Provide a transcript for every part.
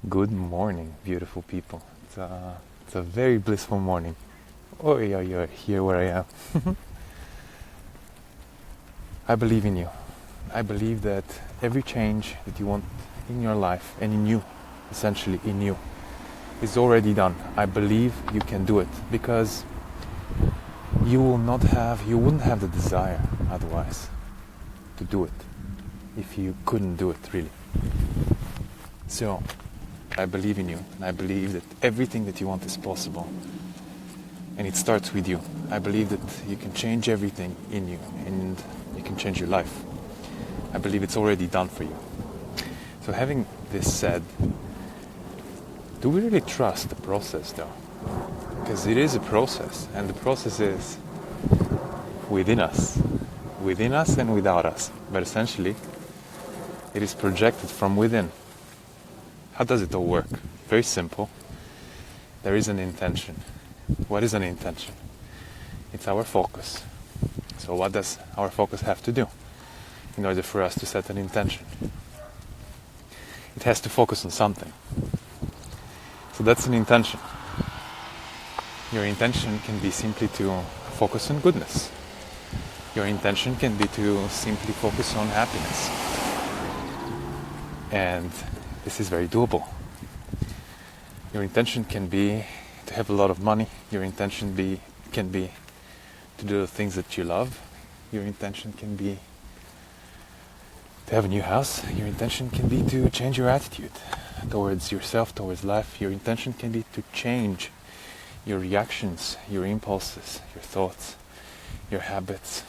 Good morning, beautiful people. It's a very blissful morning. Oh, yeah, you're here where I am. I believe in you. I believe that every change that you want in your life and in you, essentially in you, is already done. I believe you can do it because you wouldn't have the desire otherwise to do it if you couldn't do it really. So, I believe in you, and I believe that everything that you want is possible. And it starts with you. I believe that you can change everything in you, and you can change your life. I believe it's already done for you. So having this said, do we really trust the process though? Because it is a process, and the process is within us and without us. But essentially, it is projected from within. How does it all work? Very simple. There is an intention. What is an intention? It's our focus. So what does our focus have to do in order for us to set an intention? It has to focus on something. So that's an intention. Your intention can be simply to focus on goodness. Your intention can be to simply focus on happiness. And this is very doable. Your intention can be to have a lot of money. Your intention can be to do the things that you love. Your intention can be to have a new house. Your intention can be to change your attitude towards yourself, towards life. Your intention can be to change your reactions, your impulses, your thoughts, your habits,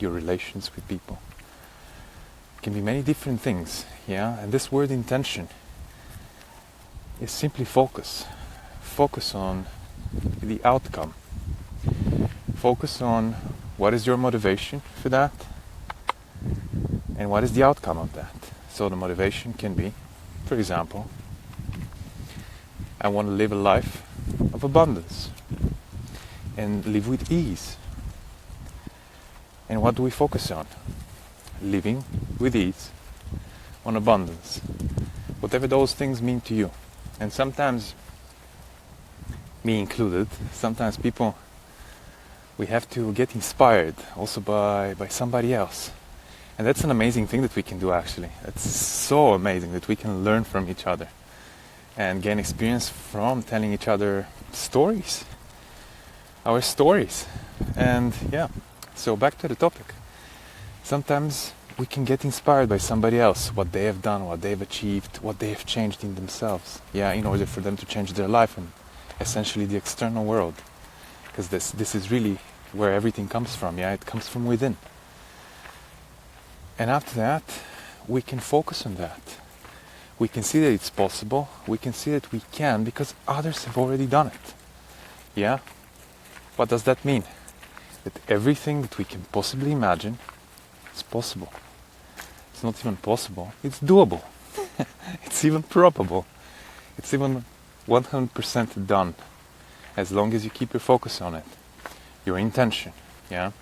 your relations with people. It can be many different things, yeah? And this word intention is simply focus. Focus on the outcome. Focus on what is your motivation for that and what is the outcome of that. So the motivation can be, for example, I want to live a life of abundance and live with ease. And what do we focus on? Living with ease, on abundance, whatever those things mean to you. And sometimes, me included, sometimes people, we have to get inspired also by somebody else. And that's an amazing thing that we can do actually. It's so amazing that we can learn from each other and gain experience from telling each other stories, our stories. And yeah, so back to the topic. Sometimes we can get inspired by somebody else, what they have done, what they've achieved, what they have changed in themselves, yeah, in order for them to change their life and essentially the external world. Because this is really where everything comes from, yeah, it comes from within. And after that, we can focus on that. We can see that it's possible, we can see that we can because others have already done it, yeah? What does that mean? That everything that we can possibly imagine is possible. It's not even possible, it's doable. It's even probable. It's even 100% done. As long as you keep your focus on it. Your intention, yeah?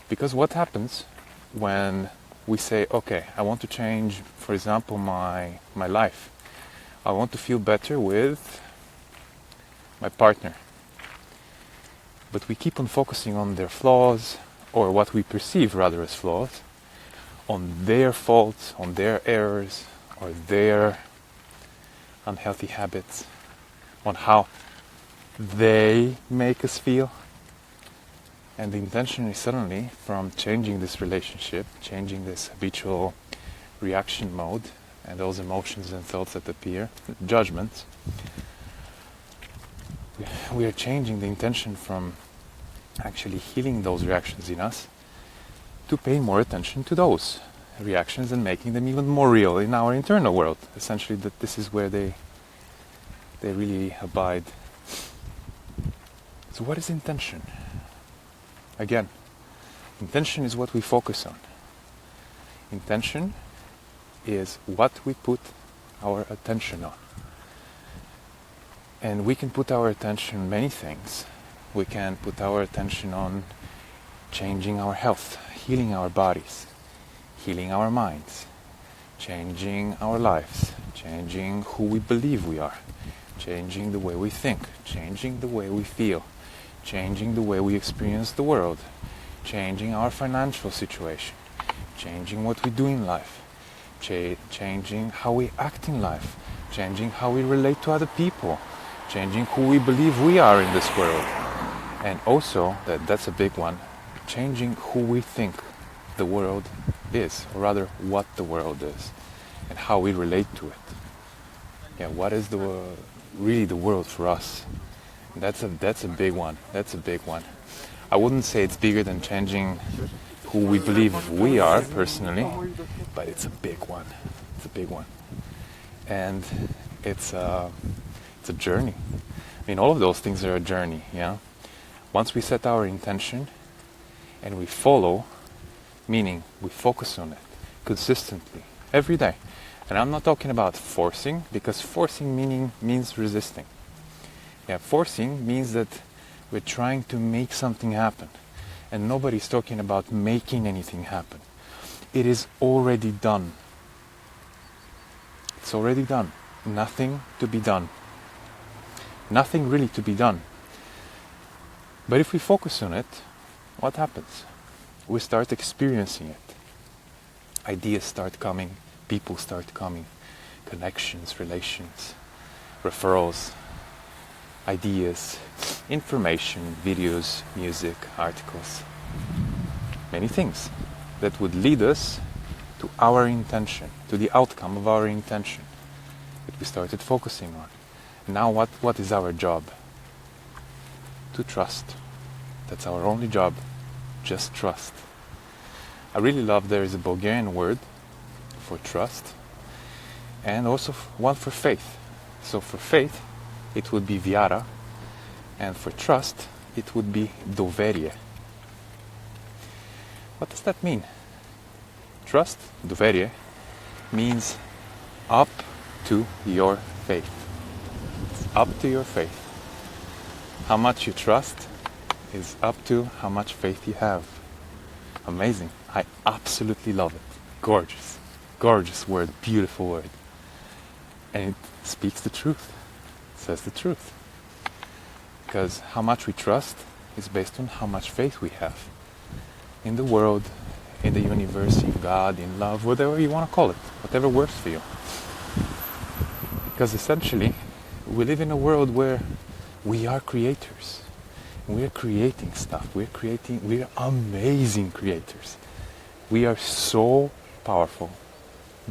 Because what happens when we say, okay, I want to change, for example, my life. I want to feel better with my partner. But we keep on focusing on their flaws, or what we perceive rather as flaws, on their faults, on their errors, or their unhealthy habits, on how they make us feel. And the intention is suddenly from changing this relationship, changing this habitual reaction mode, and those emotions and thoughts that appear, judgments. We are changing the intention from actually healing those reactions in us to paying more attention to those reactions and making them even more real in our internal world. Essentially, that this is where they really abide. So what is intention? Again, intention is what we focus on. Intention is what we put our attention on. And we can put our attention on many things. We can put our attention on changing our health, healing our bodies, healing our minds, changing our lives, changing who we believe we are, changing the way we think, changing the way we feel, changing the way we experience the world, changing our financial situation, changing what we do in life, changing how we act in life, changing how we relate to other people, changing who we believe we are in this world. And also, that's a big one, changing who we think the world is, or rather what the world is, and how we relate to it. Yeah, what is really the world for us? That's a big one. That's a big one. I wouldn't say it's bigger than changing who we believe we are personally, but it's a big one. It's a big one, and it's a journey. I mean, all of those things are a journey. Yeah. Once we set our intention and we follow, meaning we focus on it consistently every day. And I'm not talking about forcing, because forcing means resisting. Yeah, forcing means that we're trying to make something happen. And nobody's talking about making anything happen. It is already done. It's already done. Nothing to be done. Nothing really to be done. But if we focus on it, what happens? We start experiencing it. Ideas start coming, people start coming, connections, relations, referrals, ideas, information, videos, music, articles, many things that would lead us to our intention, to the outcome of our intention that we started focusing on. Now what is our job? To trust. That's our only job. Just trust. I really love there is a Bulgarian word for trust and also one for faith. So for faith it would be viara, and for trust it would be doverje. What does that mean? Trust, doverje, means up to your faith. It's up to your faith. How much you trust is up to how much faith you have. Amazing. I absolutely love it. Gorgeous. Gorgeous word. Beautiful word. And it speaks the truth. It says the truth. Because how much we trust is based on how much faith we have in the world, in the universe, in God, in love, whatever you want to call it, whatever works for you. Because essentially, we live in a world where we are creators. We're creating stuff. We're amazing creators. We are so powerful,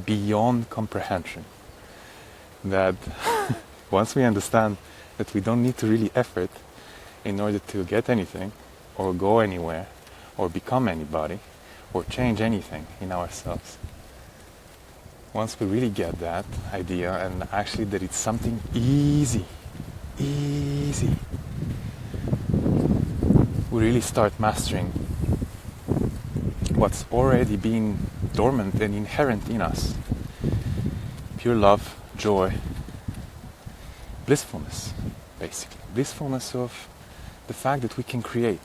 beyond comprehension, that once we understand that we don't need to really effort in order to get anything, or go anywhere, or become anybody, or change anything in ourselves. Once we really get that idea, and actually that it's something easy, we really start mastering what's already been dormant and inherent in us. Pure love, joy, blissfulness, basically. Blissfulness of the fact that we can create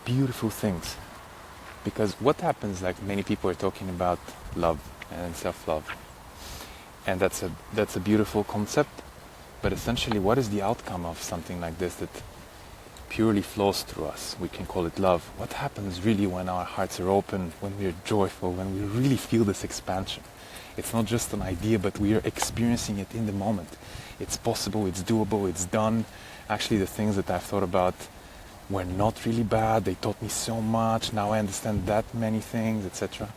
beautiful things. Because what happens, like many people are talking about love and self-love, and that's a beautiful concept, but essentially what is the outcome of something like this that purely flows through us? We can call it love. What happens really when our hearts are open, when we're joyful, when we really feel this expansion? It's not just an idea, but we are experiencing it in the moment. It's possible, it's doable, it's done. Actually, the things that I've thought about were not really bad. They taught me so much. Now I understand that many things, etc.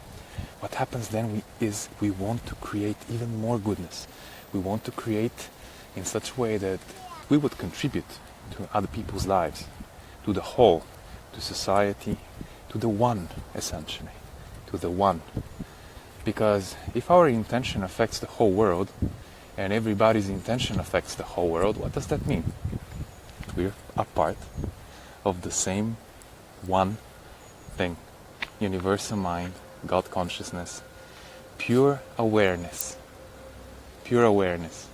What happens then is we want to create even more goodness. We want to create in such a way that we would contribute to other people's lives, to the whole, to society, to the one, essentially, to the one. Because if our intention affects the whole world, and everybody's intention affects the whole world, what does that mean? We're a part of the same one thing. Universal mind, God consciousness, pure awareness. Pure awareness.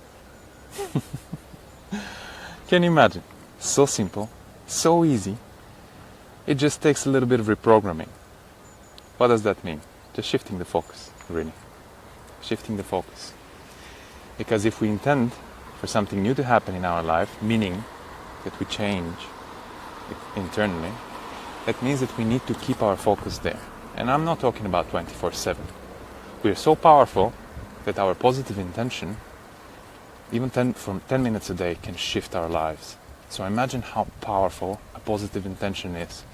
Can you imagine? So simple, so easy. It just takes a little bit of reprogramming. What does that mean? Just shifting the focus, really. shifting the focus. Because if we intend for something new to happen in our life, meaning that we change internally, that means that we need to keep our focus there. And I'm not talking about 24/7. We are so powerful that our positive intention, even 10 minutes a day, can shift our lives. So imagine how powerful a positive intention is,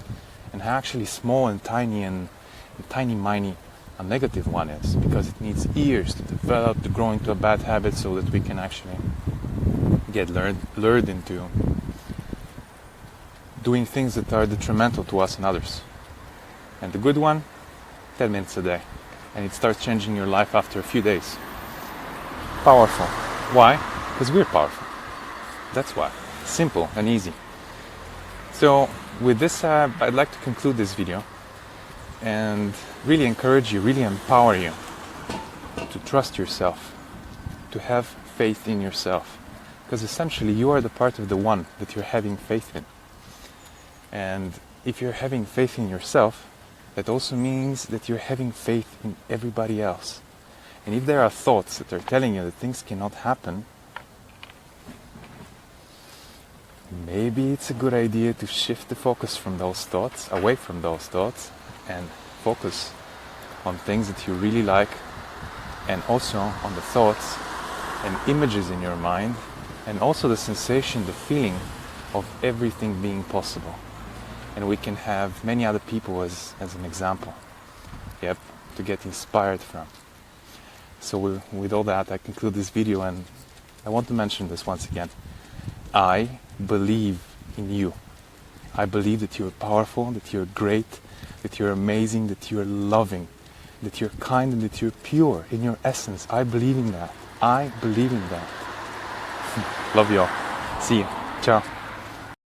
and how actually small and tiny a negative one is, because it needs years to develop, to grow into a bad habit, so that we can actually get lured into doing things that are detrimental to us and others. And the good one, 10 minutes a day, and it starts changing your life after a few days. Powerful. Why? Because we're powerful. That's why. Simple and easy. So with this, I'd like to conclude this video and really encourage you, really empower you to trust yourself, to have faith in yourself, because essentially you are the part of the one that you're having faith in. And if you're having faith in yourself, that also means that you're having faith in everybody else. And if there are thoughts that are telling you that things cannot happen, maybe it's a good idea to shift the focus from those thoughts, away from those thoughts, and focus on things that you really like, and also on the thoughts and images in your mind, and also the sensation, the feeling of everything being possible. And we can have many other people as an example, to get inspired from. So with all that, I conclude this video, and I want to mention this once again. I believe in you. I believe that you're powerful, that you're great, that you're amazing, that you're loving, that you're kind, and that you're pure in your essence. I believe in that. I believe in that. Love you all. See you. Ciao.